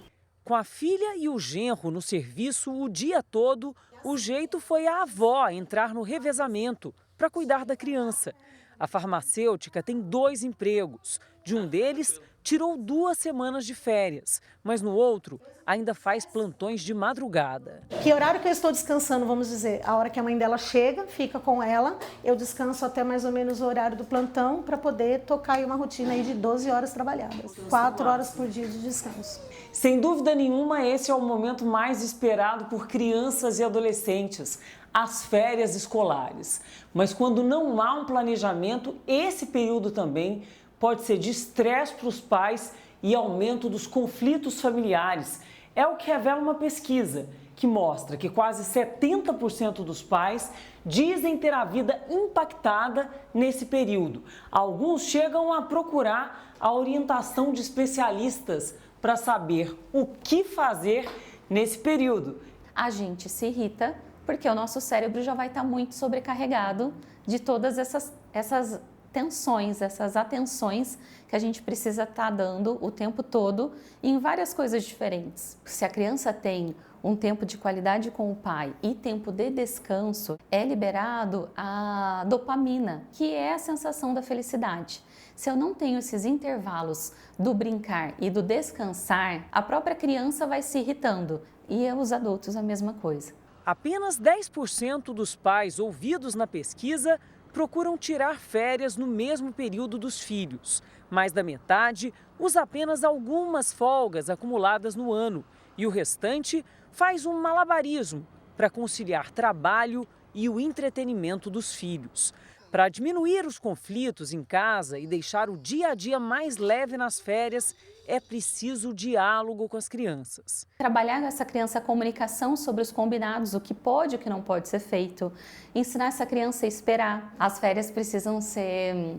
Com a filha e o genro no serviço o dia todo, o jeito foi a avó entrar no revezamento para cuidar da criança. A farmacêutica tem 2 empregos. De um deles, tirou 2 semanas de férias, mas no outro ainda faz plantões de madrugada. Que horário que eu estou descansando, vamos dizer? A hora que a mãe dela chega, fica com ela, eu descanso até mais ou menos o horário do plantão para poder tocar aí uma rotina aí de 12 horas trabalhadas. 4 horas por dia de descanso. Sem dúvida nenhuma, esse é o momento mais esperado por crianças e adolescentes, as férias escolares. Mas quando não há um planejamento, esse período também pode ser de estresse para os pais e aumento dos conflitos familiares. É o que revela uma pesquisa que mostra que quase 70% dos pais dizem ter a vida impactada nesse período. Alguns chegam a procurar a orientação de especialistas para saber o que fazer nesse período. A gente se irrita porque o nosso cérebro já vai estar muito sobrecarregado de todas essas tensões, essas atenções que a gente precisa estar dando o tempo todo em várias coisas diferentes. Se a criança tem um tempo de qualidade com o pai e tempo de descanso, é liberado a dopamina, que é a sensação da felicidade. Se eu não tenho esses intervalos do brincar e do descansar, a própria criança vai se irritando e os adultos a mesma coisa. Apenas 10% dos pais ouvidos na pesquisa procuram tirar férias no mesmo período dos filhos. Mais da metade usa apenas algumas folgas acumuladas no ano e o restante faz um malabarismo para conciliar trabalho e o entretenimento dos filhos. Para diminuir os conflitos em casa e deixar o dia a dia mais leve nas férias, é preciso diálogo com as crianças. Trabalhar com essa criança a comunicação sobre os combinados, o que pode e o que não pode ser feito. Ensinar essa criança a esperar. As férias precisam ser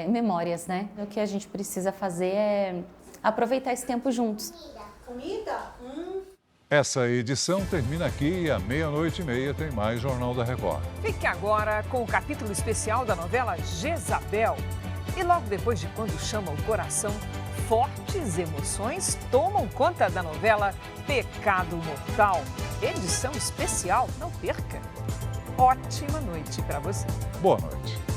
memórias, né? O que a gente precisa fazer é aproveitar esse tempo juntos. Comida? Essa edição termina aqui e à 00:30 tem mais Jornal da Record. Fique agora com o capítulo especial da novela Jezabel. E logo depois de Quando Chama o Coração, fortes emoções tomam conta da novela Pecado Mortal. Edição especial, não perca. Ótima noite para você. Boa noite.